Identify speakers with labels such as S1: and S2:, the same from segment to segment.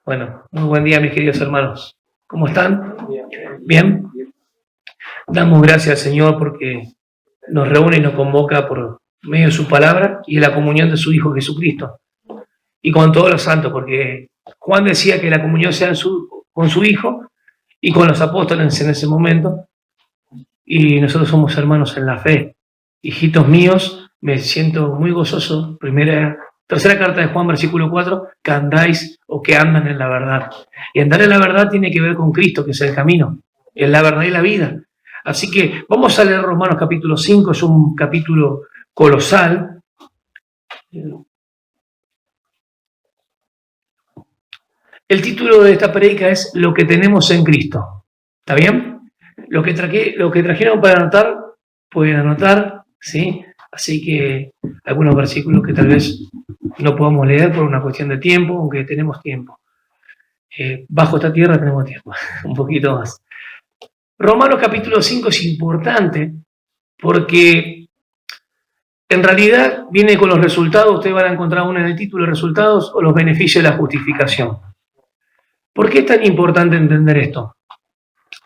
S1: Bueno, muy buen día, mis queridos hermanos. ¿Cómo están? ¿Bien? Damos gracias al Señor porque nos reúne y nos convoca por medio de su palabra y de la comunión de su Hijo Jesucristo. Y con todos los santos, porque Juan decía que la comunión sea con su Hijo y con los apóstoles en ese momento. Y nosotros somos hermanos en la fe. Hijitos míos, me siento muy gozoso. Tercera carta de Juan, versículo 4, que andáis o que andan en la verdad. Y andar en la verdad tiene que ver con Cristo, que es el camino, es la verdad y la vida. Así que vamos a leer Romanos capítulo 5, es un capítulo colosal. El título de esta predica es Lo que tenemos en Cristo. ¿Está bien? Lo que trajeron para anotar, pueden anotar, ¿sí? Así que algunos versículos que tal vez no podamos leer por una cuestión de tiempo, aunque tenemos tiempo. Bajo esta tierra tenemos tiempo, un poquito más. Romanos capítulo 5 es importante porque en realidad viene con los resultados, ustedes van a encontrar uno en el título, resultados o los beneficios de la justificación. ¿Por qué es tan importante entender esto?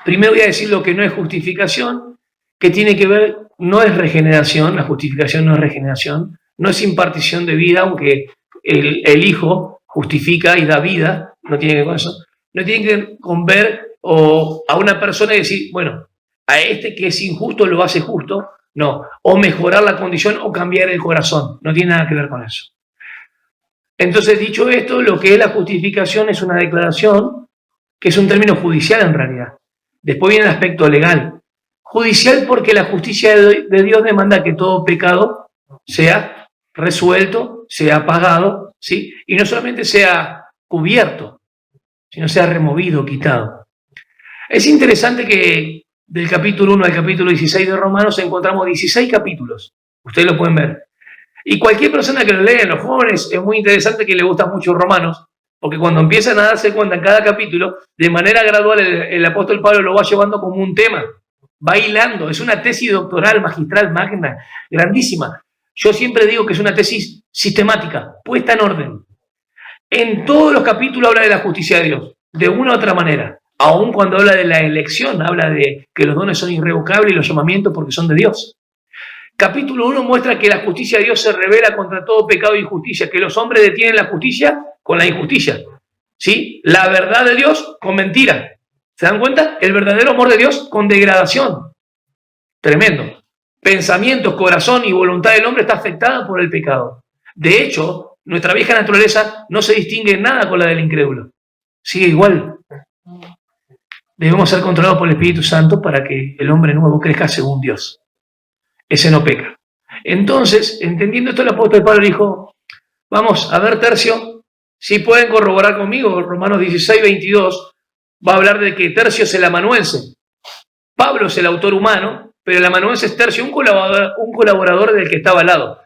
S1: Primero voy a decir lo que no es justificación, que tiene que ver, no es regeneración, la justificación no es regeneración, no es impartición de vida, aunque el Hijo justifica y da vida, no tiene que ver con eso, no tiene que ver con ver o a una persona y decir, bueno, a este que es injusto lo hace justo, no, o mejorar la condición o cambiar el corazón, no tiene nada que ver con eso. Entonces, dicho esto, lo que es la justificación es una declaración que es un término judicial en realidad. Después viene el aspecto legal. Judicial porque la justicia de Dios demanda que todo pecado sea resuelto, sea pagado, ¿sí? Y no solamente sea cubierto, sino sea removido, quitado. Es interesante que del capítulo 1 al capítulo 16 de Romanos encontramos 16 capítulos. Ustedes lo pueden ver. Y cualquier persona que lo lea, los jóvenes, es muy interesante que le gustan mucho Romanos, porque cuando empiezan a darse cuenta en cada capítulo, de manera gradual el apóstol Pablo lo va llevando como un tema, va hilando, es una tesis doctoral, magistral, magna, grandísima. Yo siempre digo que es una tesis sistemática, puesta en orden. En todos los capítulos habla de la justicia de Dios, de una u otra manera. Aún cuando habla de la elección, habla de que los dones son irrevocables y los llamamientos porque son de Dios. Capítulo 1 muestra que la justicia de Dios se revela contra todo pecado e injusticia, que los hombres detienen la justicia con la injusticia, ¿sí? La verdad de Dios con mentira. ¿Se dan cuenta? El verdadero amor de Dios con degradación. Tremendo. Pensamientos, corazón y voluntad del hombre está afectada por el pecado. De hecho, nuestra vieja naturaleza no se distingue en nada con la del incrédulo. Sigue igual. Debemos ser controlados por el Espíritu Santo para que el hombre nuevo crezca según Dios. Ese no peca. Entonces, entendiendo esto, el apóstol Pablo dijo, vamos a ver Tercio, si pueden corroborar conmigo, Romanos 16, 22, va a hablar de que Tercio es el amanuense. Pablo es el autor humano, pero el amanuense es Tercio, un colaborador del que estaba al lado.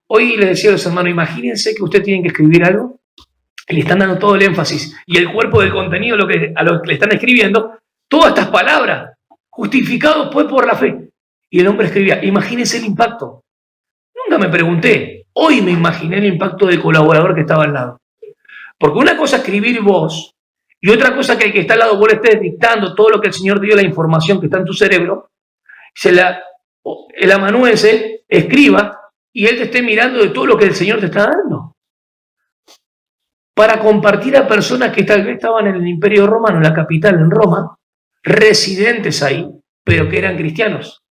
S1: Hoy les decía a los hermanos, imagínense que ustedes tienen que escribir algo, y le están dando todo el énfasis, y el cuerpo del contenido a lo que le están escribiendo, todas estas palabras, justificados pues por la fe. Y el hombre escribía, imagínense el impacto. Nunca me pregunté, hoy me imaginé el impacto del colaborador que estaba al lado. Porque una cosa es escribir vos, y otra cosa que el que está al lado vos le estés dictando todo lo que el Señor te dio, la información que está en tu cerebro, el amanuense escriba y él te esté mirando de todo lo que el Señor te está dando. Para compartir a personas que tal vez estaban en el Imperio Romano, en la capital, en Roma, residentes ahí, pero que eran cristianos.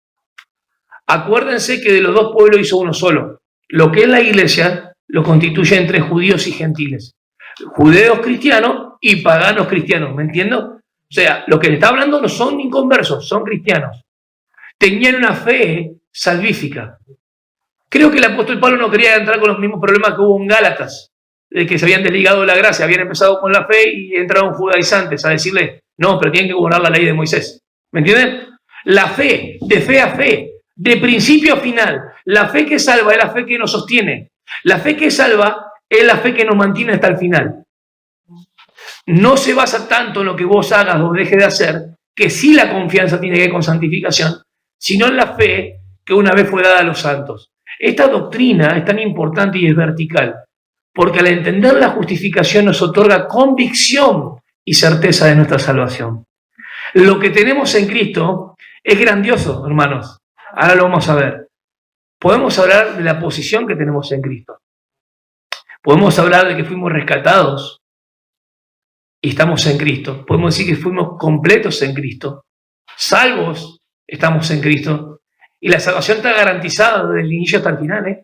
S1: Acuérdense que de los dos pueblos hizo uno solo. Lo que es la iglesia lo constituye entre judíos y gentiles. Judeos cristianos y paganos cristianos, ¿me entiendo? O sea, lo que le está hablando no son inconversos, son cristianos. Tenían una fe salvífica. Creo que el apóstol Pablo no quería entrar con los mismos problemas que hubo en Gálatas, de que se habían desligado de la gracia, habían empezado con la fe y entraron judaizantes a decirle, no, pero tienen que guardar la ley de Moisés. ¿Me entienden? La fe, de fe a fe, de principio a final. La fe que salva es la fe que nos sostiene. La fe que salva es la fe que nos mantiene hasta el final. No se basa tanto en lo que vos hagas o dejes de hacer, que sí la confianza tiene que ver con santificación, sino en la fe que una vez fue dada a los santos. Esta doctrina es tan importante y es vertical, porque al entender la justificación nos otorga convicción y certeza de nuestra salvación. Lo que tenemos en Cristo es grandioso, hermanos. Ahora lo vamos a ver. Podemos hablar de la posición que tenemos en Cristo. Podemos hablar de que fuimos rescatados y estamos en Cristo. Podemos decir que fuimos completos en Cristo. Salvos, estamos en Cristo. Y la salvación está garantizada desde el inicio hasta el final, ¿eh?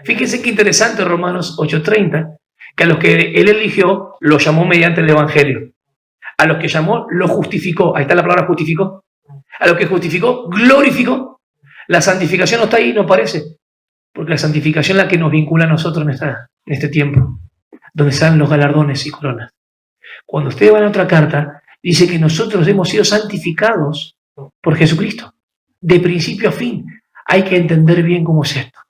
S1: Fíjense qué interesante Romanos 8:30, que a los que Él eligió, los llamó mediante el Evangelio. A los que llamó, los justificó. Ahí está la palabra justificó. A los que justificó, glorificó. La santificación no está ahí, no parece. Porque la santificación es la que nos vincula a nosotros en este tiempo, donde están los galardones y coronas. Cuando ustedes van a otra carta, dice que nosotros hemos sido santificados por Jesucristo, de principio a fin. Hay que entender bien cómo es esto.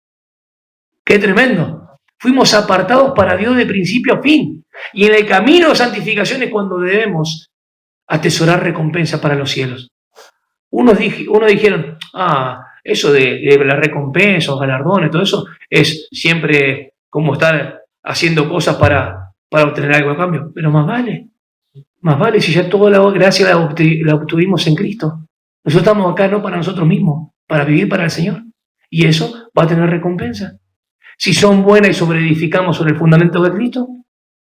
S1: ¡Qué tremendo! Fuimos apartados para Dios de principio a fin. Y en el camino de santificación es cuando debemos atesorar recompensa para los cielos. Unos dijeron, eso de la recompensa, galardones, todo eso, es siempre como estar haciendo cosas para obtener algo a cambio. Pero más vale si ya toda la gracia la obtuvimos en Cristo. Nosotros estamos acá no para nosotros mismos, para vivir para el Señor. Y eso va a tener recompensa. Si son buenas y sobreedificamos sobre el fundamento de Cristo,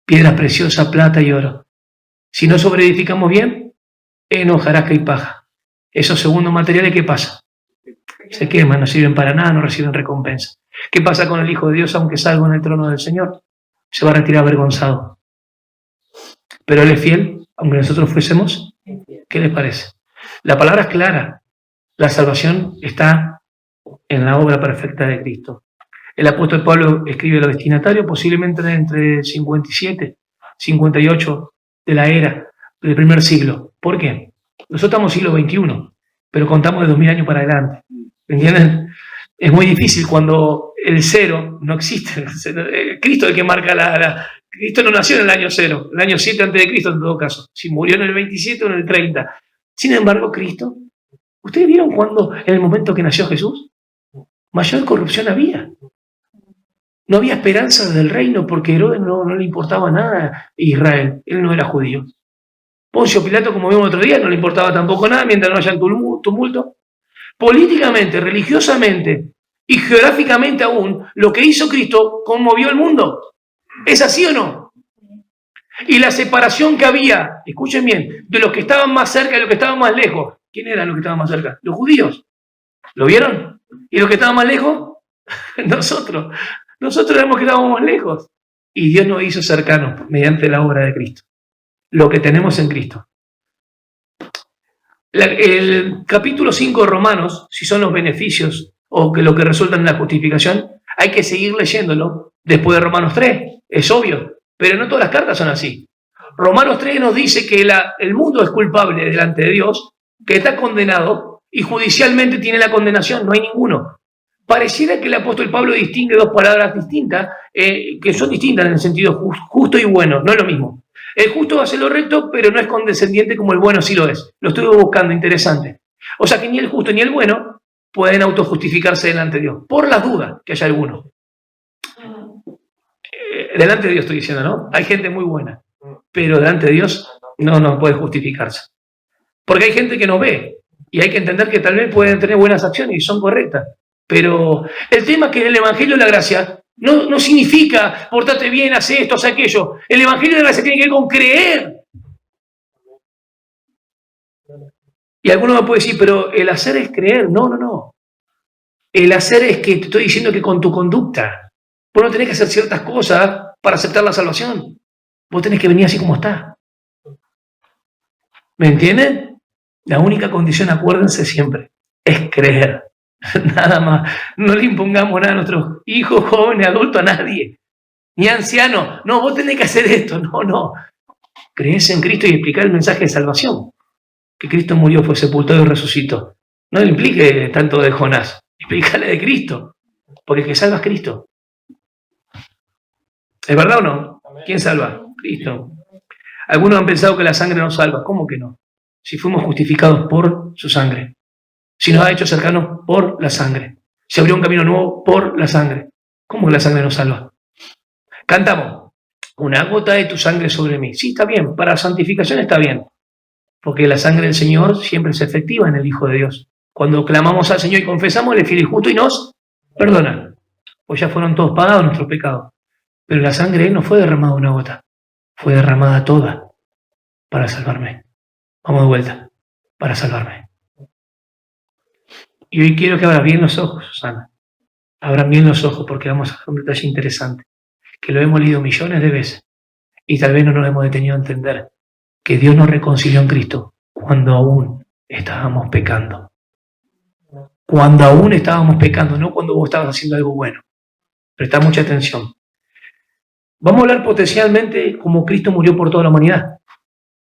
S1: piedras preciosas, plata y oro. Si no sobreedificamos bien, hojarasca y paja. Esos segundos materiales, ¿qué pasa? Se queman, no sirven para nada, no reciben recompensa. ¿Qué pasa con el Hijo de Dios aunque salga en el trono del Señor? Se va a retirar avergonzado. Pero Él es fiel, aunque nosotros fuésemos. ¿Qué les parece? La palabra es clara. La salvación está en la obra perfecta de Cristo. El apóstol Pablo escribe los destinatarios posiblemente entre 57, 58 de la era del primer siglo. ¿Por qué? Nosotros estamos en el siglo XXI, pero contamos de 2000 años para adelante. ¿Entienden? Es muy difícil cuando el cero no existe. Cristo es el que marca Cristo no nació en el año 0, el año 7 antes de Cristo en todo caso. Si murió en el 27 o en el 30. Sin embargo, Cristo, ¿ustedes vieron cuando, en el momento que nació Jesús? Mayor corrupción había. No había esperanza del reino porque a Herodes no le importaba nada a Israel. Él no era judío. Poncio Pilato, como vimos otro día, no le importaba tampoco nada mientras no haya tumulto. Políticamente, religiosamente y geográficamente aún, lo que hizo Cristo conmovió el mundo. ¿Es así o no? Y la separación que había, escuchen bien, de los que estaban más cerca y los que estaban más lejos. ¿Quién eran los que estaban más cerca? Los judíos. ¿Lo vieron? ¿Y los que estaban más lejos? Nosotros. Nosotros éramos que estábamos más lejos. Y Dios nos hizo cercanos mediante la obra de Cristo. Lo que tenemos en Cristo. El capítulo 5 de Romanos, si son los beneficios o que lo que resulta en la justificación, hay que seguir leyéndolo después de Romanos 3. Es obvio, pero no todas las cartas son así. Romanos 3 nos dice que el mundo es culpable delante de Dios, que está condenado y judicialmente tiene la condenación, no hay ninguno. Pareciera que el apóstol Pablo distingue dos palabras distintas, que son distintas en el sentido justo y bueno, no es lo mismo. El justo hace lo recto, pero no es condescendiente como el bueno sí lo es. Lo estuve buscando, interesante. O sea que ni el justo ni el bueno pueden autojustificarse delante de Dios, por las dudas que haya alguno. Delante de Dios estoy diciendo, ¿no? Hay gente muy buena, pero delante de Dios no puede justificarse. Porque hay gente que no ve, y hay que entender que tal vez pueden tener buenas acciones y son correctas. Pero el tema es que en el Evangelio de la Gracia no significa portate bien, haz esto, haz aquello. El Evangelio de la Gracia tiene que ver con creer. Y alguno me puede decir, pero el hacer es creer. No. El hacer es que te estoy diciendo que con tu conducta, vos no tenés que hacer ciertas cosas para aceptar la salvación. Vos tenés que venir así como está. ¿Me entienden? La única condición, acuérdense siempre, es creer. Nada más. No le impongamos nada a nuestros hijos, jóvenes, adultos, a nadie. Ni ancianos. No, vos tenés que hacer esto. No. Crees en Cristo y explicar el mensaje de salvación. Que Cristo murió, fue sepultado y resucitó. No le implique tanto de Jonás. Explícale de Cristo. Porque el que salva es Cristo. ¿Es verdad o no? ¿Quién salva? Cristo. Algunos han pensado que la sangre no salva. ¿Cómo que no? Si fuimos justificados por su sangre. Si nos ha hecho cercanos por la sangre. Se abrió un camino nuevo por la sangre. ¿Cómo que la sangre nos salva? Cantamos, una gota de tu sangre sobre mí. Sí, está bien, para santificación está bien, porque la sangre del Señor siempre es efectiva en el Hijo de Dios. Cuando clamamos al Señor y confesamos, Él es fiel y justo y nos perdona, pues ya fueron todos pagados nuestros pecados. Pero la sangre no fue derramada una gota, fue derramada toda para salvarme. Vamos de vuelta, para salvarme. Y hoy quiero que abras bien los ojos, Susana. Abran bien los ojos porque vamos a hacer un detalle interesante, que lo hemos leído millones de veces y tal vez no nos hemos detenido a entender que Dios nos reconcilió en Cristo cuando aún estábamos pecando. Cuando aún estábamos pecando, no cuando vos estabas haciendo algo bueno. Presta mucha atención. Vamos a hablar potencialmente como Cristo murió por toda la humanidad.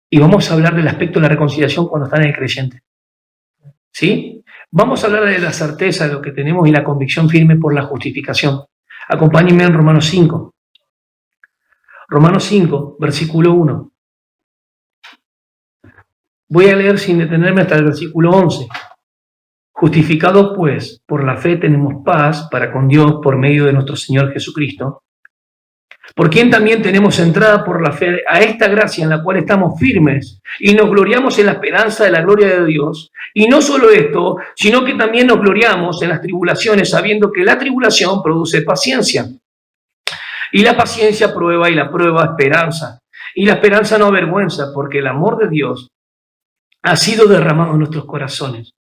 S1: Y vamos a hablar del aspecto de la reconciliación cuando está en el creyente. ¿Sí? Vamos a hablar de la certeza de lo que tenemos y la convicción firme por la justificación. Acompáñenme en Romanos 5. Romanos 5, versículo 1. Voy a leer sin detenerme hasta el versículo 11. Justificados pues por la fe tenemos paz para con Dios por medio de nuestro Señor Jesucristo, por quien también tenemos entrada por la fe a esta gracia en la cual estamos firmes y nos gloriamos en la esperanza de la gloria de Dios. Y no solo esto, sino que también nos gloriamos en las tribulaciones, sabiendo que la tribulación produce paciencia. Y la paciencia prueba y la prueba esperanza. Y la esperanza no avergüenza, porque el amor de Dios ha sido derramado en nuestros corazones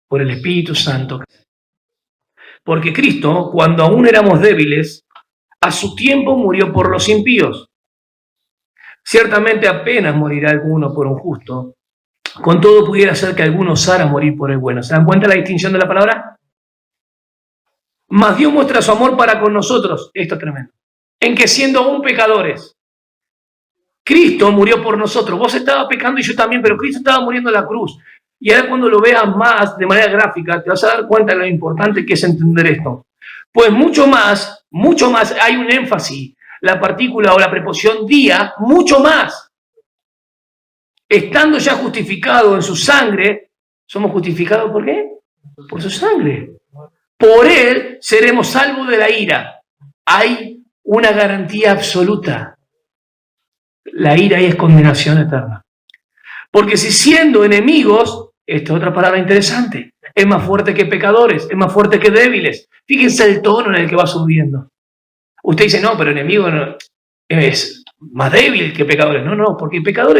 S1: por el Espíritu Santo. Porque Cristo, cuando aún éramos débiles, a su tiempo murió por los impíos. Ciertamente apenas morirá alguno por un justo. Con todo pudiera ser que alguno osara morir por el bueno. ¿Se dan cuenta de la distinción de la palabra? Mas Dios muestra su amor para con nosotros. Esto es tremendo. En que siendo aún pecadores, Cristo murió por nosotros. Vos estabas pecando y yo también, pero Cristo estaba muriendo en la cruz. Y ahora cuando lo veas más de manera gráfica, te vas a dar cuenta de lo importante que es entender esto. Pues mucho más, hay un énfasis, la partícula o la preposición día, mucho más. Estando ya justificado en su sangre, ¿somos justificados por qué? Por su sangre. Por él seremos salvos de la ira. Hay una garantía absoluta. La ira ahí es condenación eterna. Porque si siendo enemigos, esta es otra palabra interesante, es más fuerte que pecadores, es más fuerte que débiles. Fíjense el tono en el que va subiendo. Usted dice, no, pero enemigo no, es más débil que pecadores. No, porque pecador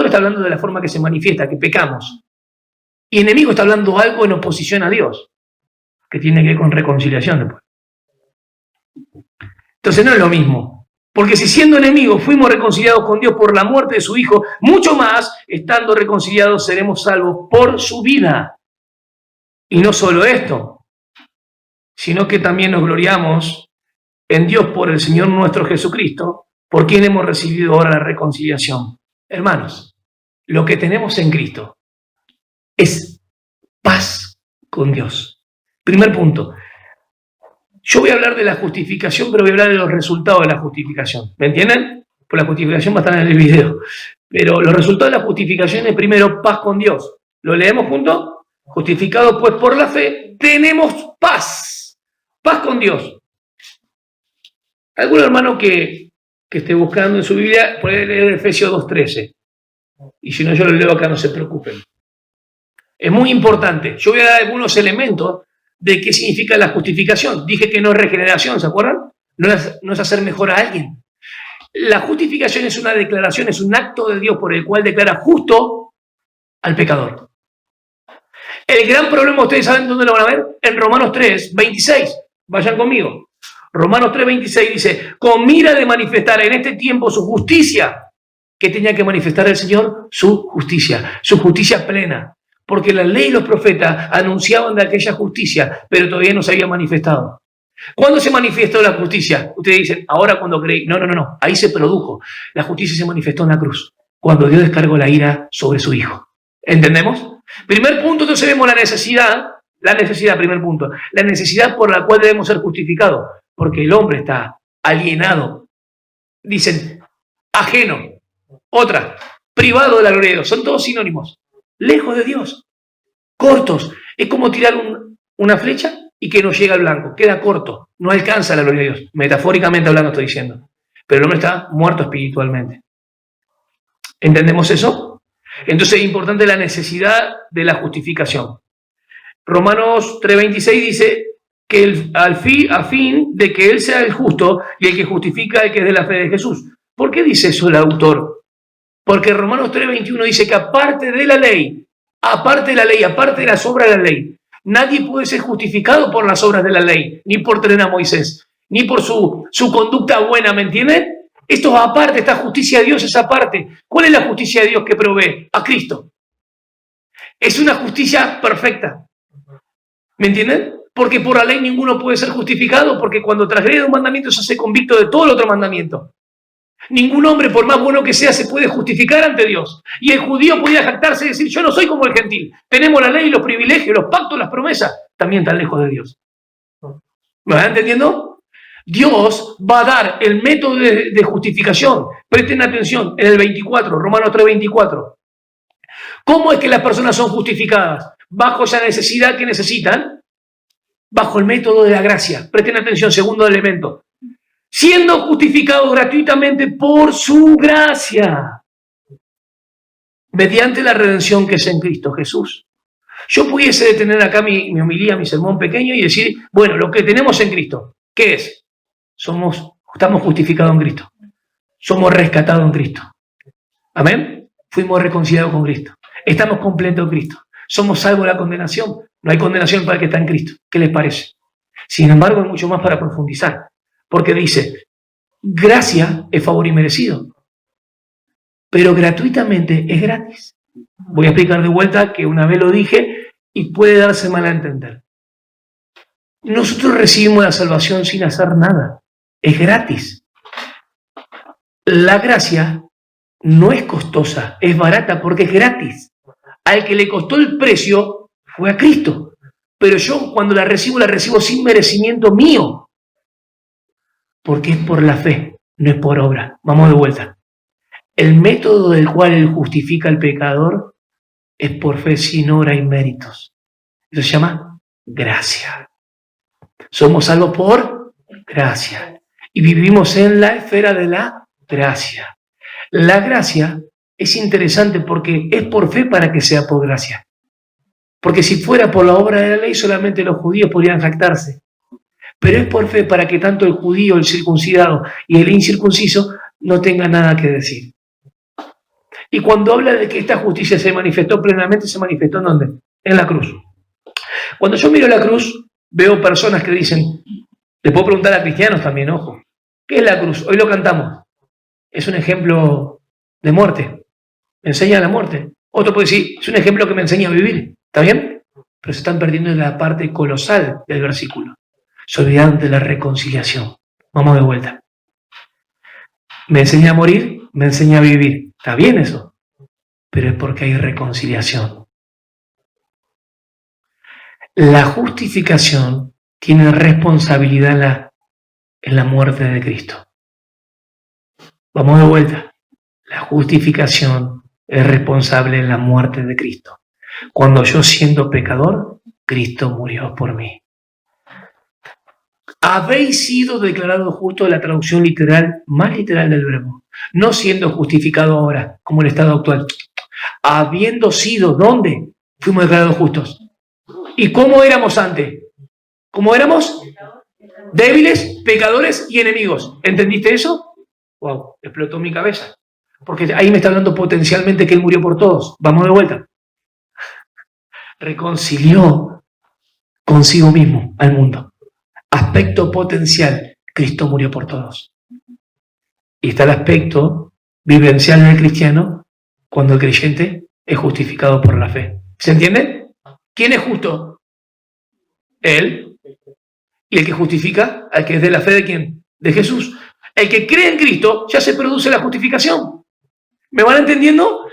S1: está hablando de la forma que se manifiesta, que pecamos. Y enemigo está hablando algo en oposición a Dios, que tiene que ver con reconciliación después. Entonces no es lo mismo. Porque si siendo enemigos fuimos reconciliados con Dios por la muerte de su Hijo, mucho más, estando reconciliados, seremos salvos por su vida. Y no solo esto, sino que también nos gloriamos en Dios por el Señor nuestro Jesucristo, por quien hemos recibido ahora la reconciliación. Hermanos, lo que tenemos en Cristo es paz con Dios. Primer punto. Yo voy a hablar de la justificación, pero voy a hablar de los resultados de la justificación. ¿Me entienden? Pues la justificación va a estar en el video. Pero los resultados de la justificación es primero paz con Dios. ¿Lo leemos juntos? Justificados pues por la fe, tenemos paz. Paz con Dios. ¿Algún hermano que esté buscando en su Biblia puede leer Efesios 2:13? Y si no, yo lo leo acá, no se preocupen. Es muy importante. Yo voy a dar algunos elementos de qué significa la justificación. Dije que no es regeneración, ¿se acuerdan? No es hacer mejor a alguien. La justificación es una declaración, es un acto de Dios por el cual declara justo al pecador. El gran problema, ustedes saben dónde lo van a ver, en Romanos 3:26. Vayan conmigo. Romanos 3:26 dice, con mira de manifestar en este tiempo su justicia. ¿Qué tenía que manifestar el Señor? Su justicia plena. Porque la ley y los profetas anunciaban de aquella justicia, pero todavía no se había manifestado. ¿Cuándo se manifestó la justicia? Ustedes dicen, ahora cuando creí. No. Ahí se produjo. La justicia se manifestó en la cruz, cuando Dios descargó la ira sobre su Hijo. ¿Entendemos? Primer punto, entonces vemos la necesidad, primer punto, la necesidad por la cual debemos ser justificados, porque el hombre está alienado. Dicen, ajeno. Otra, privado de la gloria de Dios. Son todos sinónimos. Lejos de Dios, cortos. Es como tirar una flecha y que no llega al blanco, queda corto, no alcanza la gloria de Dios, metafóricamente hablando estoy diciendo, pero el hombre está muerto espiritualmente. ¿Entendemos eso? Entonces es importante la necesidad de la justificación. Romanos 3:26 dice que a fin de que Él sea el justo y el que justifica el que es de la fe de Jesús. ¿Por qué dice eso el autor? Porque Romanos 3:21 dice que aparte de la ley, aparte de las obras de la ley, nadie puede ser justificado por las obras de la ley, ni por tener a Moisés, ni por su conducta buena, ¿me entienden? Esto es aparte, esta justicia de Dios es aparte. ¿Cuál es la justicia de Dios que provee? A Cristo. Es una justicia perfecta. ¿Me entienden? Porque por la ley ninguno puede ser justificado, porque cuando transgrede un mandamiento se hace convicto de todo el otro mandamiento. Ningún hombre, por más bueno que sea, se puede justificar ante Dios. Y el judío podía jactarse y decir, yo no soy como el gentil. Tenemos la ley, los privilegios, los pactos, las promesas. También tan lejos de Dios. ¿Me van entendiendo? Dios va a dar el método de justificación. Presten atención, en el 24, Romanos 3:24. ¿Cómo es que las personas son justificadas? Bajo esa necesidad que necesitan, bajo el método de la gracia. Presten atención, segundo elemento. Siendo justificados gratuitamente por su gracia, mediante la redención que es en Cristo Jesús. Yo pudiese detener acá mi homilía, mi sermón pequeño y decir, bueno, lo que tenemos en Cristo, ¿qué es? Estamos justificados en Cristo. Somos rescatados en Cristo. ¿Amén? Fuimos reconciliados con Cristo. Estamos completos en Cristo. Somos salvos de la condenación. No hay condenación para el que está en Cristo. ¿Qué les parece? Sin embargo, hay mucho más para profundizar. Porque dice, gracia es favor inmerecido, pero gratuitamente es gratis. Voy a explicar de vuelta que una vez lo dije y puede darse mal a entender. Nosotros recibimos la salvación sin hacer nada. Es gratis. La gracia no es costosa, es barata porque es gratis. Al que le costó el precio fue a Cristo. Pero yo cuando la recibo sin merecimiento mío. Porque es por la fe, no es por obra. Vamos de vuelta. El método del cual Él justifica al pecador es por fe sin obra y méritos. Eso se llama gracia. Somos salvos por gracia. Y vivimos en la esfera de la gracia. La gracia es interesante porque es por fe para que sea por gracia. Porque si fuera por la obra de la ley, solamente los judíos podrían jactarse. Pero es por fe para que tanto el judío, el circuncidado y el incircunciso no tengan nada que decir. Y cuando habla de que esta justicia se manifestó plenamente, ¿se manifestó en dónde? En la cruz. Cuando yo miro la cruz, veo personas que dicen, le puedo preguntar a cristianos también, ojo, ¿qué es la cruz? Hoy lo cantamos. Es un ejemplo de muerte. Me enseña la muerte. Otro puede decir, es un ejemplo que me enseña a vivir. ¿Está bien? Pero se están perdiendo en la parte colosal del versículo. Se olvidan de la reconciliación. Vamos de vuelta. Me enseña a morir, me enseña a vivir. Está bien eso, pero es porque hay reconciliación. La justificación tiene responsabilidad en la muerte de Cristo. Vamos de vuelta. La justificación es responsable en la muerte de Cristo. Cuando yo siendo pecador, Cristo murió por mí. Habéis sido declarados justos, la traducción literal, más literal del verbo. No siendo justificado ahora, como el estado actual. Habiendo sido, ¿dónde? Fuimos declarados justos. ¿Y cómo éramos antes? ¿Cómo éramos? Débiles, pecadores y enemigos. ¿Entendiste eso? Wow, explotó mi cabeza. Porque ahí me está hablando potencialmente que Él murió por todos. Vamos de vuelta. Reconcilió consigo mismo al mundo. Aspecto potencial, Cristo murió por todos. Y está el aspecto vivencial del cristiano cuando el creyente es justificado por la fe. ¿Se entiende? ¿Quién es justo? Él. Y el que justifica, al que es de la fe de ¿quién? De Jesús. El que cree en Cristo, ya se produce la justificación. ¿Me van entendiendo?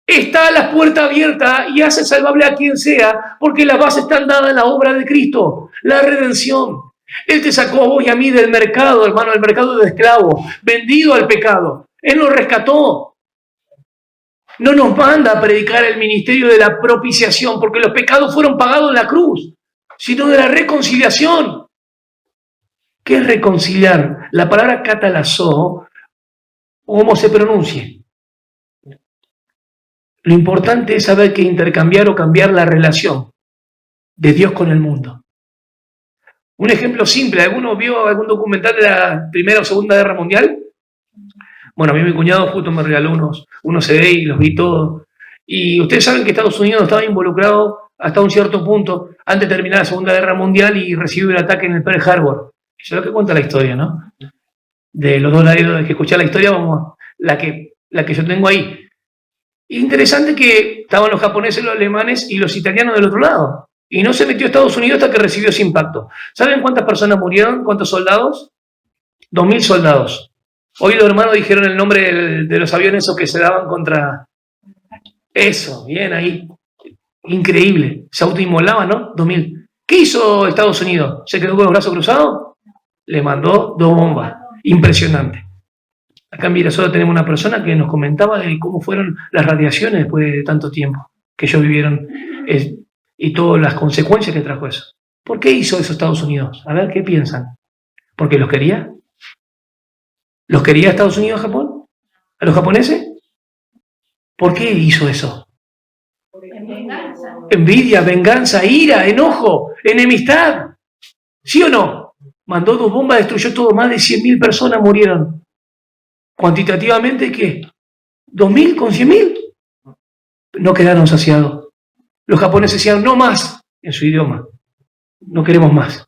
S1: Está la puerta abierta y hace salvable a quien sea, porque las bases están dadas en la obra de Cristo, la redención. Él te sacó a vos y a mí del mercado, hermano, del mercado de esclavos, vendido al pecado. Él nos rescató. No nos manda a predicar el ministerio de la propiciación, porque los pecados fueron pagados en la cruz. sino de la reconciliación. ¿Qué es reconciliar? La palabra catalazó, o como se pronuncie. Lo importante es saber que intercambiar o cambiar la relación de Dios con el mundo. Un ejemplo simple, ¿alguno vio algún documental de la Primera o Segunda Guerra Mundial? Bueno, a mí mi cuñado justo me regaló unos CD y los vi todos. Y ustedes saben que Estados Unidos estaba involucrado hasta un cierto punto antes de terminar la Segunda Guerra Mundial y recibió el ataque en el Pearl Harbor. Eso es lo que cuenta la historia, ¿no? De los dos lados de que escuchar la historia, vamos, la que yo tengo ahí. Interesante que estaban los japoneses, los alemanes y los italianos del otro lado. Y no se metió a Estados Unidos hasta que recibió ese impacto. ¿Saben cuántas personas murieron? ¿Cuántos soldados? 2.000 soldados. Hoy los hermanos dijeron el nombre de los aviones esos que se daban contra... Eso, bien ahí. Increíble. Se autoinmolaban, ¿no? 2.000. ¿Qué hizo Estados Unidos? ¿Se quedó con los brazos cruzados? Le mandó 2 bombas. Impresionante. Acá en Virasoro tenemos una persona que nos comentaba de cómo fueron las radiaciones después de tanto tiempo que ellos vivieron y todas las consecuencias que trajo eso. ¿Por qué hizo eso Estados Unidos? A ver, ¿qué piensan? ¿Porque los quería? ¿Los quería Estados Unidos a Japón? ¿A los japoneses? ¿Por qué hizo eso? Envidia, venganza, ira, enojo, enemistad. ¿Sí o no? Mandó 2 bombas, destruyó todo, más de 100.000 personas murieron. Cuantitativamente, ¿qué? ¿2.000 con 100.000? No quedaron saciados. Los japoneses decían, no más, en su idioma. No queremos más.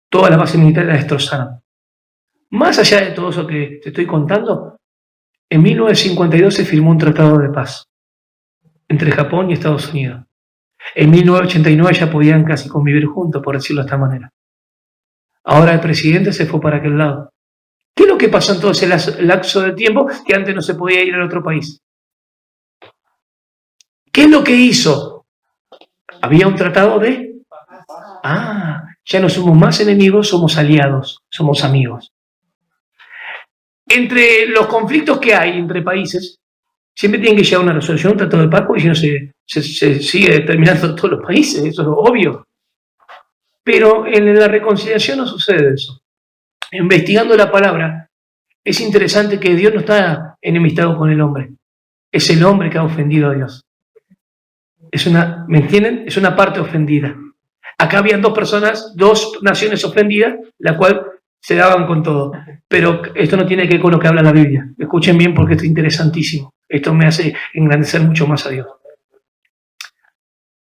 S1: Todas las bases militares las destrozaron. Más allá de todo eso que te estoy contando, en 1952 se firmó un tratado de paz entre Japón y Estados Unidos. En 1989 ya podían casi convivir juntos, por decirlo de esta manera. Ahora el presidente se fue para aquel lado. ¿Qué es lo que pasó en todo ese lapso de tiempo que antes no se podía ir al otro país? ¿Qué es lo que hizo? Había un tratado de... ya no somos más enemigos, somos aliados, somos amigos. Entre los conflictos que hay entre países, siempre tienen que llegar a una resolución, un tratado de paz, porque si no se sigue terminando todos los países, eso es obvio. Pero en la reconciliación no sucede eso. Investigando la palabra, es interesante que Dios no está enemistado con el hombre. Es el hombre que ha ofendido a Dios. ¿Me entienden? Es una parte ofendida. Acá habían 2 personas, 2 naciones ofendidas, la cual se daban con todo. Pero esto no tiene que ver con lo que habla la Biblia. Escuchen bien porque esto es interesantísimo. Esto me hace engrandecer mucho más a Dios.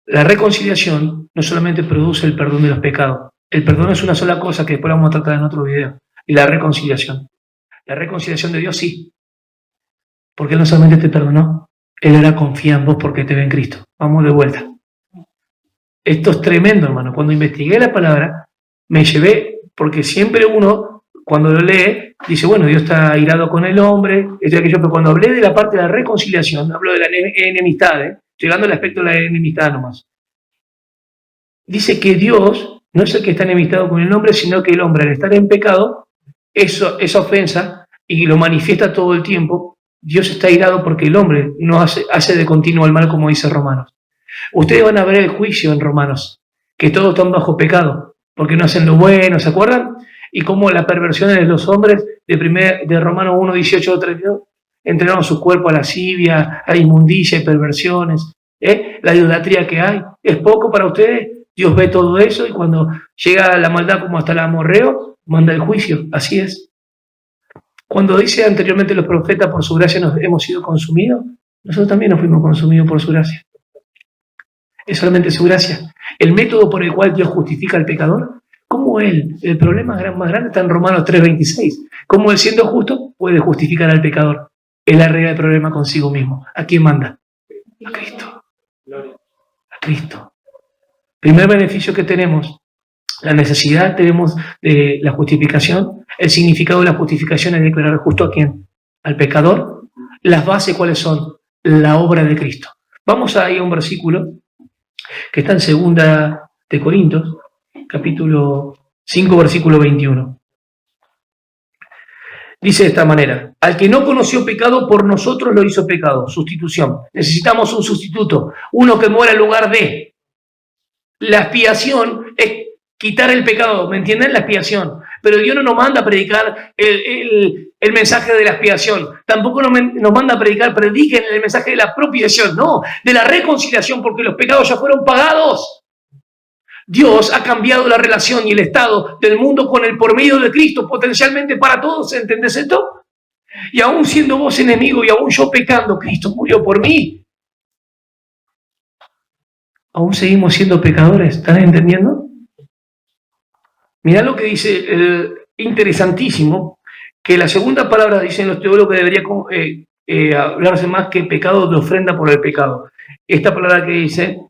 S1: La reconciliación no solamente produce el perdón de los pecados. El perdón es una sola cosa que después vamos a tratar en otro video. Y la reconciliación. La reconciliación de Dios sí. Porque Él no solamente te perdonó, Él ahora confía en vos porque te ve en Cristo. Vamos de vuelta. Esto es tremendo, hermano. Cuando investigué la palabra, me llevé, porque siempre uno, cuando lo lee, dice, bueno, Dios está airado con el hombre, esto y aquello, pero cuando hablé de la parte de la reconciliación, hablo de la enemistad, llegando al aspecto de la enemistad nomás. Dice que Dios no es el que está enemistado con el hombre, sino que el hombre, al estar en pecado, esa ofensa, y lo manifiesta todo el tiempo, Dios está airado porque el hombre no hace de continuo el mal, como dice Romanos. Ustedes van a ver el juicio en Romanos, que todos están bajo pecado, porque no hacen lo bueno, ¿se acuerdan? Y cómo la perversión de los hombres, de Romanos 1, 18, 32, entregaron su cuerpo a lascivia, a inmundicia y perversiones, la idolatría que hay. ¿Es poco para ustedes? Dios ve todo eso y cuando llega la maldad como hasta el amorreo, manda el juicio. Así es. Cuando dice anteriormente los profetas, por su gracia nos hemos sido consumidos, nosotros también nos fuimos consumidos por su gracia. Es solamente su gracia. El método por el cual Dios justifica al pecador, ¿cómo Él? El problema más grande está en Romanos 3:26. ¿Cómo Él, siendo justo, puede justificar al pecador? Él arregla el problema consigo mismo. ¿A quién manda? A Cristo. A Cristo. Primer beneficio que tenemos, la necesidad tenemos de la justificación. El significado de la justificación es declarar justo a quién, al pecador. Las bases, ¿cuáles son? La obra de Cristo. Vamos ahí a un versículo que está en 2 de Corintios, capítulo 5, versículo 21. Dice de esta manera: al que no conoció pecado, por nosotros lo hizo pecado. Sustitución. Necesitamos un sustituto, uno que muera en lugar de. La expiación es quitar el pecado, ¿me entienden? La expiación. Pero Dios no nos manda a predicar el mensaje de la expiación. Tampoco nos manda a prediquen el mensaje de la propiciación, no, de la reconciliación, porque los pecados ya fueron pagados. Dios ha cambiado la relación y el estado del mundo con él por medio de Cristo, potencialmente para todos, ¿entendés esto? Y aún siendo vos enemigo y aún yo pecando, Cristo murió por mí. Aún seguimos siendo pecadores, ¿están entendiendo? Mirá lo que dice, interesantísimo, que la segunda palabra dicen los teólogos que debería hablarse más que pecado de ofrenda por el pecado. Esta palabra que dice,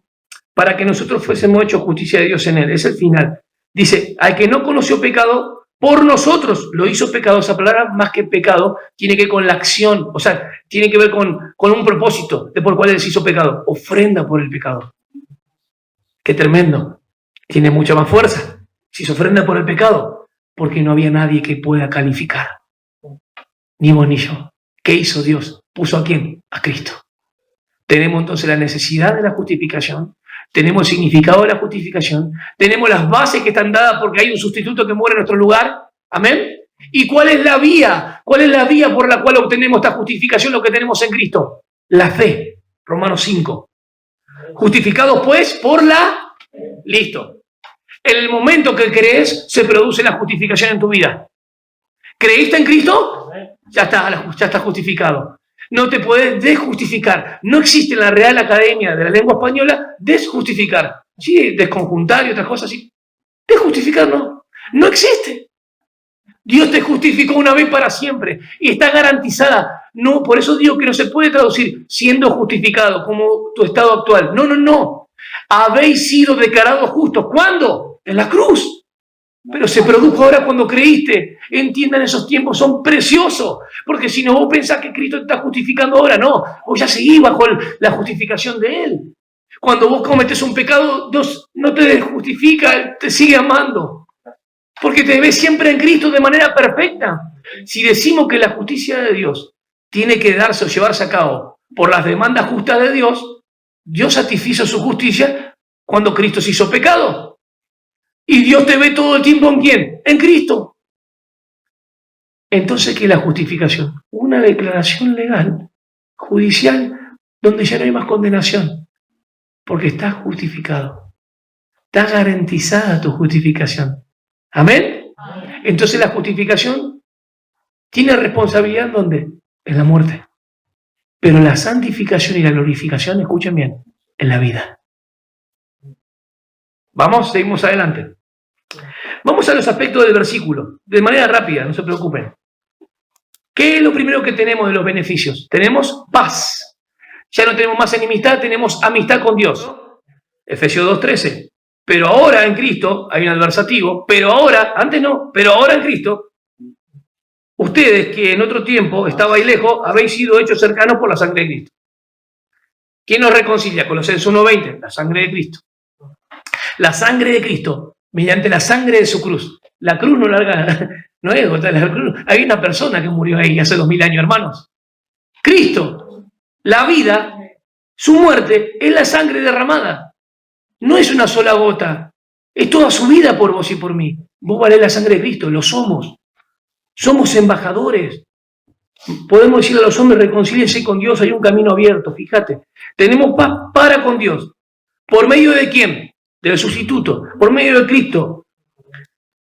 S1: para que nosotros fuésemos hechos justicia de Dios en él, es el final. Dice, al que no conoció pecado, por nosotros lo hizo pecado. Esa palabra, más que pecado, tiene que ver con la acción, o sea, tiene que ver con un propósito de por el cual él se hizo pecado. Ofrenda por el pecado. Qué tremendo. Tiene mucha más fuerza. Si se ofrenda por el pecado, porque no había nadie que pueda calificar. Ni vos ni yo. ¿Qué hizo Dios? ¿Puso a quién? A Cristo. Tenemos entonces la necesidad de la justificación. Tenemos el significado de la justificación. Tenemos las bases que están dadas porque hay un sustituto que muere en nuestro lugar. Amén. ¿Y cuál es la vía? ¿Cuál es la vía por la cual obtenemos esta justificación? Lo que tenemos en Cristo. La fe. Romanos 5. Justificados pues por la... Listo. En el momento que crees, se produce la justificación en tu vida. ¿Creíste en Cristo? Ya está justificado. No te puedes desjustificar. No existe en la Real Academia de la Lengua Española desjustificar. Sí, desconjuntar y otras cosas así. Desjustificar no. No existe. Dios te justificó una vez para siempre y está garantizada. No, por eso digo que no se puede traducir siendo justificado como tu estado actual. No. Habéis sido declarados justos. ¿Cuándo? En la cruz. Pero se produjo ahora cuando creíste. Entiendan, esos tiempos son preciosos. Porque si no, vos pensás que Cristo te está justificando ahora. No, vos ya seguís bajo la justificación de Él. Cuando vos cometes un pecado, Dios no te justifica, Él te sigue amando. Porque te ves siempre en Cristo de manera perfecta. Si decimos que la justicia de Dios tiene que darse o llevarse a cabo por las demandas justas de Dios, Dios satisfizo su justicia cuando Cristo se hizo pecado. Y Dios te ve todo el tiempo ¿en quién? En Cristo. Entonces, ¿qué es la justificación? Una declaración legal, judicial, donde ya no hay más condenación. Porque estás justificado. Está garantizada tu justificación. ¿Amén? Entonces la justificación tiene responsabilidad ¿en dónde? En la muerte. Pero la santificación y la glorificación, escuchen bien, en la vida. Vamos, seguimos adelante. Vamos a los aspectos del versículo, de manera rápida, no se preocupen. ¿Qué es lo primero que tenemos de los beneficios? Tenemos paz. Ya no tenemos más enemistad, tenemos amistad con Dios. Efesios 2:13. Pero ahora en Cristo, hay un adversativo, pero ahora, antes no, pero ahora en Cristo, ustedes que en otro tiempo estabais lejos, habéis sido hechos cercanos por la sangre de Cristo. ¿Quién nos reconcilia? Colosenses 1:20, la sangre de Cristo. La sangre de Cristo, mediante la sangre de su cruz. La cruz no larga, no es la cruz. Hay una persona que murió ahí hace 2000 años, hermanos. Cristo, la vida, su muerte, es la sangre derramada. No es una sola gota, es toda su vida por vos y por mí. Vos valés la sangre de Cristo, lo somos. Somos embajadores. Podemos decirle a los hombres, reconcíliense con Dios, hay un camino abierto, fíjate. Tenemos paz para con Dios. ¿Por medio de quién? Del sustituto. Por medio de Cristo.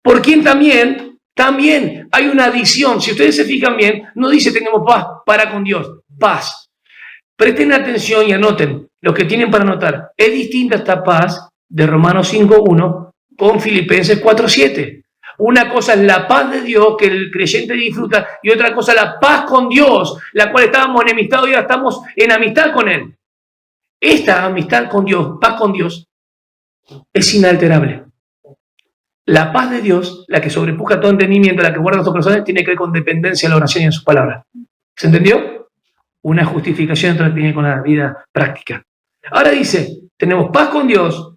S1: ¿Por quién también? También hay una adición. Si ustedes se fijan bien, no dice tenemos paz para con Dios. Paz. Presten atención y anoten lo que tienen para anotar. Es distinta esta paz de Romanos 5:1 con Filipenses 4:7. Una cosa es la paz de Dios que el creyente disfruta y otra cosa la paz con Dios, la cual estábamos enemistados y ahora estamos en amistad con Él. Esta amistad con Dios, paz con Dios, es inalterable. La paz de Dios, la que sobrepuja todo entendimiento, la que guarda nuestros corazones, tiene que ver con dependencia en la oración y en sus palabras. ¿Se entendió? Una justificación entonces tiene con la vida práctica. Ahora dice, tenemos paz con Dios.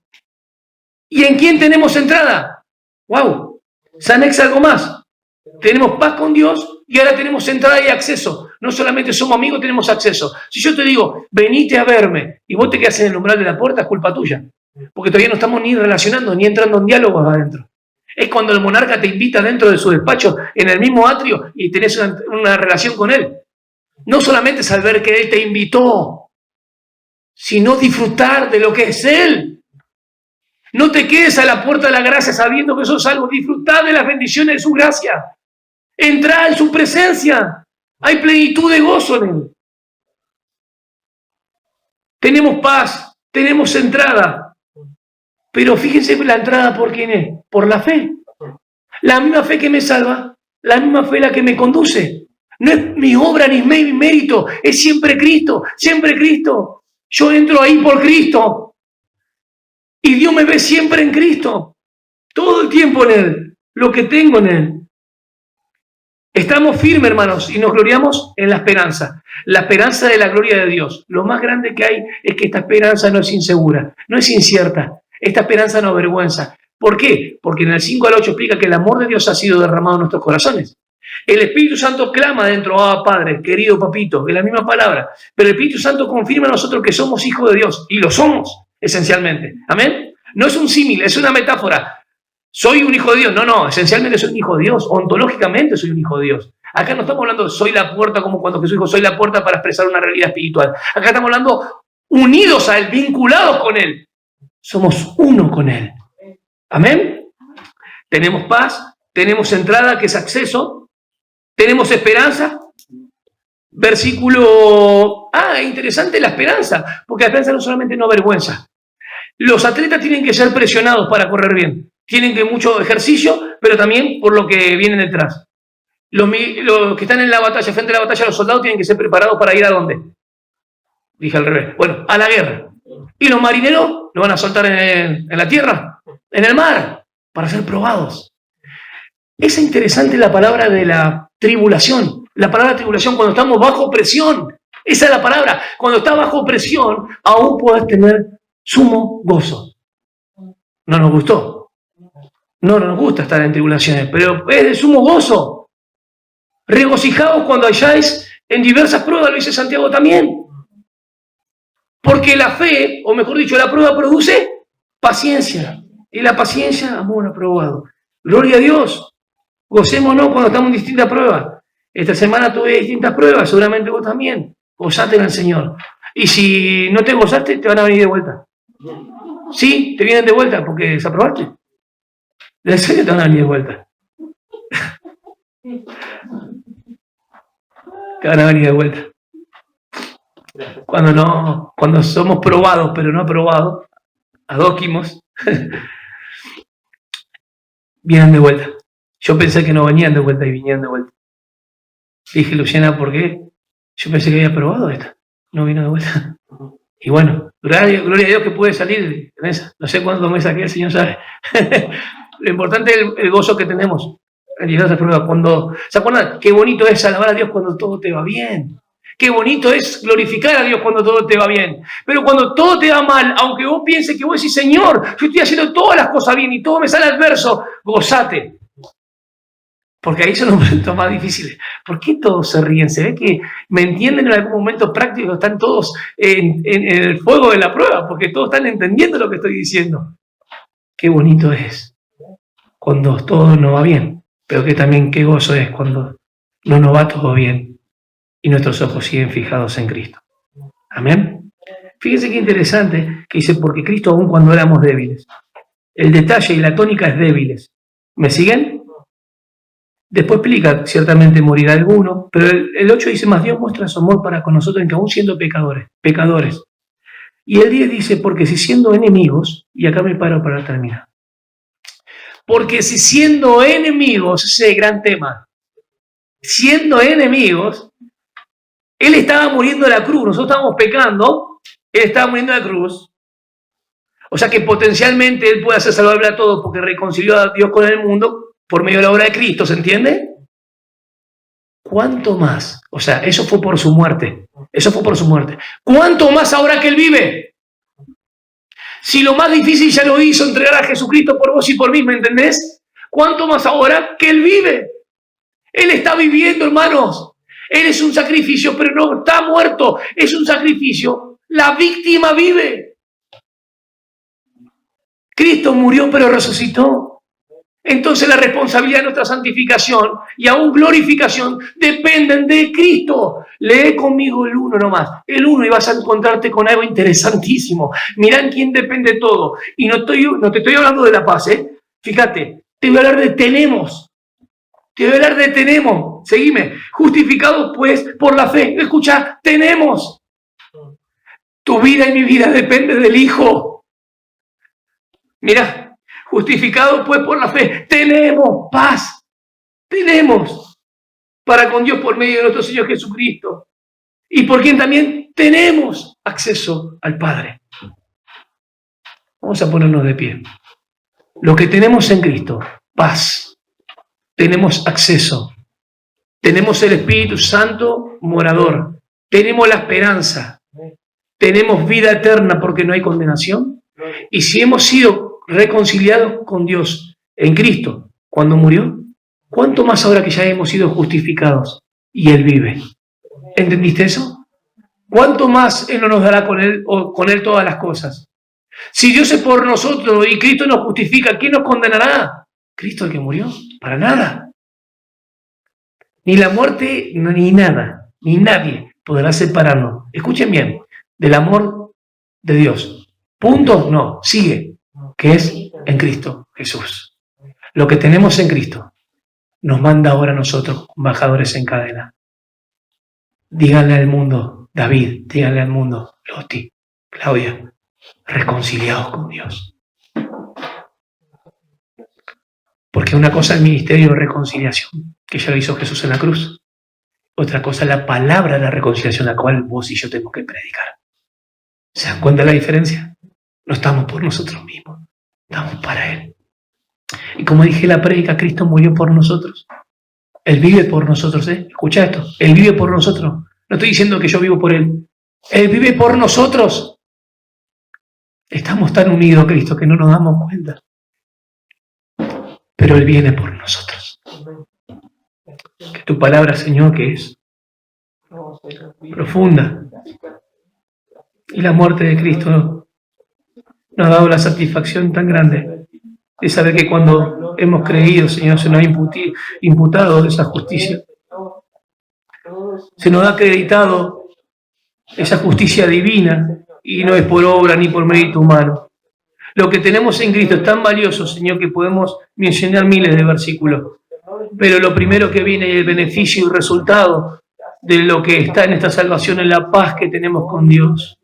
S1: ¿Y en quién tenemos entrada? ¡Wow! Se anexa algo más. Tenemos paz con Dios y ahora tenemos entrada y acceso. No solamente somos amigos, tenemos acceso. Si yo te digo, venite a verme y vos te quedas en el umbral de la puerta, es culpa tuya. porque todavía no estamos ni relacionando, ni entrando en diálogos adentro. Es cuando el monarca te invita dentro de su despacho, en el mismo atrio, y tenés una relación con él. No solamente saber que él te invitó, sino disfrutar de lo que es él. No te quedes a la puerta de la gracia sabiendo que sos salvo. Disfrutá de las bendiciones de su gracia. Entrá en su presencia. Hay plenitud de gozo en él. Tenemos paz, tenemos entrada. Pero fíjense la entrada por quién es. Por la fe. La misma fe que me salva, la misma fe la que me conduce. No es mi obra ni mi mérito, es siempre Cristo, siempre Cristo. Yo entro ahí por Cristo. Y Dios me ve siempre en Cristo. Todo el tiempo en Él. Lo que tengo en Él. Estamos firmes, hermanos, y nos gloriamos en la esperanza. La esperanza de la gloria de Dios. Lo más grande que hay es que esta esperanza no es insegura, no es incierta. Esta esperanza no avergüenza. ¿Por qué? Porque en el 5 al 8 explica que el amor de Dios ha sido derramado en nuestros corazones. El Espíritu Santo clama dentro, Padre, querido papito, es la misma palabra. Pero el Espíritu Santo confirma a nosotros que somos hijos de Dios. Y lo somos, esencialmente. ¿Amén? No es un símil, es una metáfora. Soy un hijo de Dios. No, esencialmente soy un hijo de Dios. Ontológicamente soy un hijo de Dios. Acá no estamos hablando de soy la puerta, como cuando Jesús dijo, soy la puerta para expresar una realidad espiritual. Acá estamos hablando unidos a Él, vinculados con Él. Somos uno con Él. ¿Amén? Tenemos paz, tenemos entrada, que es acceso, tenemos esperanza. Versículo... interesante la esperanza, porque la esperanza no solamente no avergüenza. Los atletas tienen que ser presionados para correr bien. Tienen que mucho ejercicio, pero también por lo que viene detrás. Los que están en la batalla, frente a la batalla, los soldados tienen que ser preparados para ir ¿a dónde? Dije al revés. Bueno, a la guerra. Y los marineros lo van a soltar en la tierra, en el mar, para ser probados. Es interesante la palabra de la tribulación. La palabra tribulación cuando estamos bajo presión. Esa es la palabra. Cuando estás bajo presión, aún puedes tener sumo gozo. No nos gustó. No nos gusta estar en tribulaciones, pero es de sumo gozo. Regocijaos cuando halláis en diversas pruebas, lo dice Santiago también. Porque la fe, o mejor dicho, la prueba produce paciencia. Y la paciencia, amor aprobado. Gloria a Dios. Gocémonos cuando estamos en distintas pruebas. Esta semana tuve distintas pruebas, seguramente vos también. Gozate en el Señor. Y si no te gozaste, te van a venir de vuelta. Sí, te vienen de vuelta porque desaprobaste. En serio te van a venir de vuelta. Te van a venir de vuelta. Cuando somos probados, pero no aprobados, adóquimos, vienen de vuelta. Yo pensé que no venían de vuelta y vinieron de vuelta. Dije, Luciana, ¿por qué? Yo pensé que había probado esta. No vino de vuelta. Y bueno, gloria a Dios que pude salir en esa. No sé cuánto me saqué, el Señor sabe. Lo importante es el gozo que tenemos en llegar a esa prueba. ¿Se acuerdan? Qué bonito es alabar a Dios cuando todo te va bien. Qué bonito es glorificar a Dios cuando todo te va bien. Pero cuando todo te va mal, aunque vos pienses que vos decís, Señor, yo estoy haciendo todas las cosas bien y todo me sale adverso, gozate. Porque ahí son los momentos más difíciles. ¿Por qué todos se ríen? ¿Se ve que me entienden en algún momento práctico? Están todos en el fuego de la prueba, porque todos están entendiendo lo que estoy diciendo. Qué bonito es cuando todo no va bien, pero que también qué gozo es cuando no nos va todo bien y nuestros ojos siguen fijados en Cristo. Amén. Fíjense qué interesante que dice, porque Cristo aún cuando éramos débiles. El detalle y la tónica es débiles. ¿Me siguen? Después explica, ciertamente morirá alguno, pero el 8 dice, más Dios muestra su amor para con nosotros en que aún siendo pecadores. Y el 10 dice, porque si siendo enemigos, y acá me paro para terminar, porque si siendo enemigos, ese gran tema, siendo enemigos, Él estaba muriendo en la cruz, nosotros estábamos pecando, Él estaba muriendo en la cruz, o sea que potencialmente Él puede hacer salvable a todos porque reconcilió a Dios con el mundo, por medio de la obra de Cristo, ¿se entiende? ¿Cuánto más? O sea, eso fue por su muerte. Eso fue por su muerte. ¿Cuánto más ahora que Él vive? Si lo más difícil ya lo hizo, entregar a Jesucristo por vos y por mí, ¿me entendés? ¿Cuánto más ahora que Él vive? Él está viviendo, hermanos. Él es un sacrificio, pero no está muerto. Es un sacrificio. La víctima vive. Cristo murió pero resucitó. Entonces la responsabilidad de nuestra santificación y aún glorificación dependen de Cristo. Lee conmigo el 1 nomás. El 1 y vas a encontrarte con algo interesantísimo. Mirá en quién depende todo. Y no te estoy hablando de la paz, ¿eh? Fíjate, te voy a hablar de tenemos. Te voy a hablar de tenemos. Seguime. Justificados pues por la fe. Escucha, tenemos. Tu vida y mi vida depende del Hijo. Mirá. Justificados pues por la fe, tenemos paz, tenemos para con Dios por medio de nuestro Señor Jesucristo, y por quien también tenemos acceso al Padre. Vamos a ponernos de pie. Lo que tenemos en Cristo, paz, tenemos acceso, tenemos el Espíritu Santo morador, tenemos la esperanza, tenemos vida eterna porque no hay condenación, y si hemos sido reconciliados con Dios en Cristo cuando murió, ¿cuánto más ahora que ya hemos sido justificados y Él vive? ¿Entendiste eso? ¿Cuánto más Él no nos dará con Él todas las cosas? Si Dios es por nosotros y Cristo nos justifica, ¿quién nos condenará? Cristo el que murió, para nada. Ni la muerte, ni nada, ni nadie podrá separarnos, escuchen bien, del amor de Dios. ¿Punto? No, sigue. Que es en Cristo Jesús. Lo que tenemos en Cristo nos manda ahora a nosotros, embajadores en cadena. Díganle al mundo, David, díganle al mundo, Loti, Claudia, reconciliados con Dios. Porque una cosa es el ministerio de reconciliación, que ya lo hizo Jesús en la cruz. Otra cosa es la palabra de la reconciliación, la cual vos y yo tenemos que predicar. ¿Se dan cuenta de la diferencia? No estamos por nosotros mismos, estamos para Él. Y como dije en la prédica, Cristo murió por nosotros. Él vive por nosotros, ¿eh? Escucha esto, Él vive por nosotros. No estoy diciendo que yo vivo por Él. Él vive por nosotros. Estamos tan unidos a Cristo que no nos damos cuenta. Pero Él viene por nosotros. Que tu palabra, Señor, que es profunda. Y la muerte de Cristo nos ha dado la satisfacción tan grande de saber que cuando hemos creído, Señor, se nos ha imputado esa justicia. Se nos ha acreditado esa justicia divina y no es por obra ni por mérito humano. Lo que tenemos en Cristo es tan valioso, Señor, que podemos mencionar miles de versículos. Pero lo primero que viene es el beneficio y resultado de lo que está en esta salvación, es la paz que tenemos con Dios.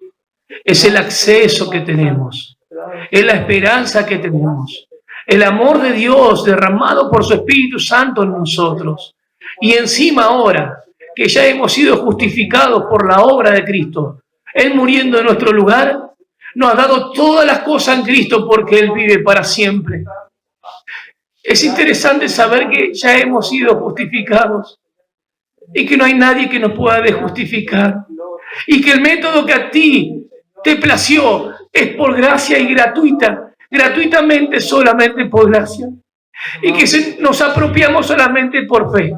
S1: Es el acceso que tenemos. Es la esperanza que tenemos, el amor de Dios derramado por su Espíritu Santo en nosotros. Y encima ahora, que ya hemos sido justificados por la obra de Cristo, Él muriendo en nuestro lugar, nos ha dado todas las cosas en Cristo porque Él vive para siempre. Es interesante saber que ya hemos sido justificados y que no hay nadie que nos pueda desjustificar. Y que el método que a ti te plació es por gracia y gratuitamente solamente por gracia. Y que nos apropiamos solamente por fe.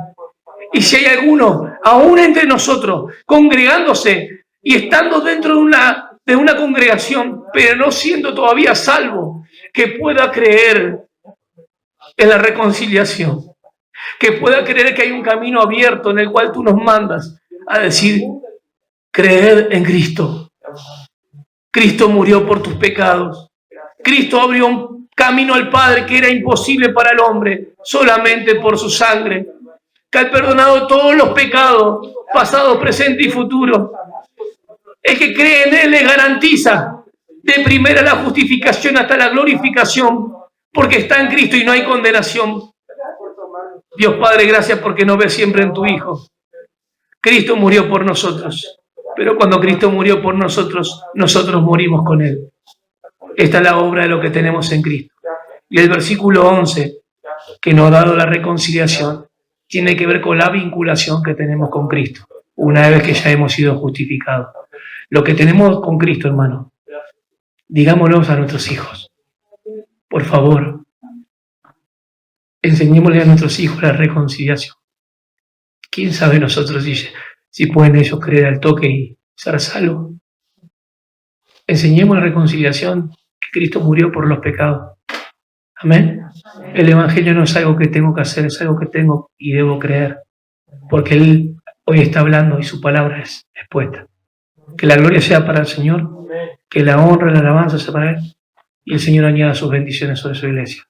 S1: Y si hay alguno, aún entre nosotros, congregándose y estando dentro de una congregación, pero no siendo todavía salvo, que pueda creer en la reconciliación, que pueda creer que hay un camino abierto en el cual tú nos mandas a decir, creer en Cristo. Cristo murió por tus pecados. Cristo abrió un camino al Padre que era imposible para el hombre, solamente por su sangre, que ha perdonado todos los pecados, pasado, presente y futuro. El que cree en Él le garantiza de primera la justificación hasta la glorificación, porque está en Cristo y no hay condenación. Dios Padre, gracias porque nos ves siempre en tu Hijo. Cristo murió por nosotros, pero cuando Cristo murió por nosotros, nosotros morimos con Él. Esta es la obra de lo que tenemos en Cristo. Y el versículo 11, que nos ha dado la reconciliación, tiene que ver con la vinculación que tenemos con Cristo, una vez que ya hemos sido justificados. Lo que tenemos con Cristo, hermano, digámoslo a nuestros hijos. Por favor, enseñémosle a nuestros hijos la reconciliación. ¿Quién sabe nosotros si pueden ellos creer al toque y ser salvos? Enseñemos la reconciliación, que Cristo murió por los pecados. Amén. El Evangelio no es algo que tengo que hacer, es algo que tengo y debo creer, porque Él hoy está hablando y su palabra es expuesta. Que la gloria sea para el Señor, que la honra y la alabanza sea para Él, y el Señor añada sus bendiciones sobre su iglesia.